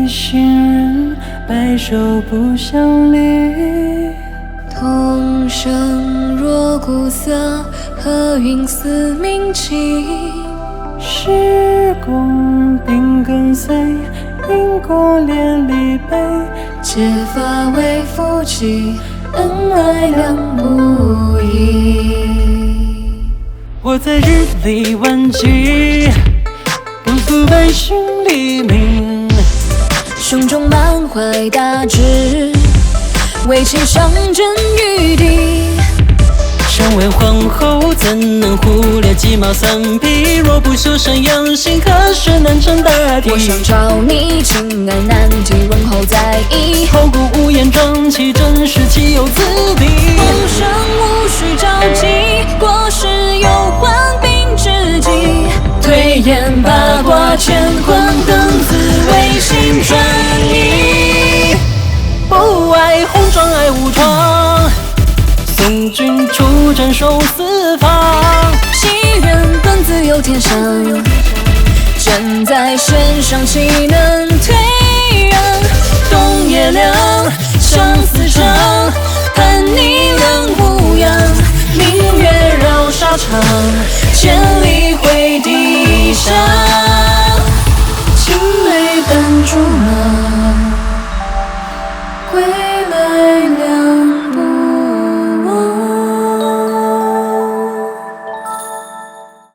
一行人，白首不相离。同生若古色，何云思鸣起。时光鬓更碎，因果连理悲。结发为夫妻，恩爱两不疑。我在日里万骑，不负百姓黎明。胸中满怀大志，为情伤阵于地。身为皇后，怎能忽略鸡毛蒜皮？若不修身养性，何事难成大题？我想找你，情爱难题，问候在意。后顾无言，壮气真实，岂有此理？风声无需着急，过时有患病之际。推演八卦乾坤，更自为心转移。不爱红妆爱武装，送君出战守四方。祈愿本自有天相，站在弦上岂能退让？冬夜凉，相思长，盼你两无恙。明月绕沙场，千里回笛响。青梅伴竹马。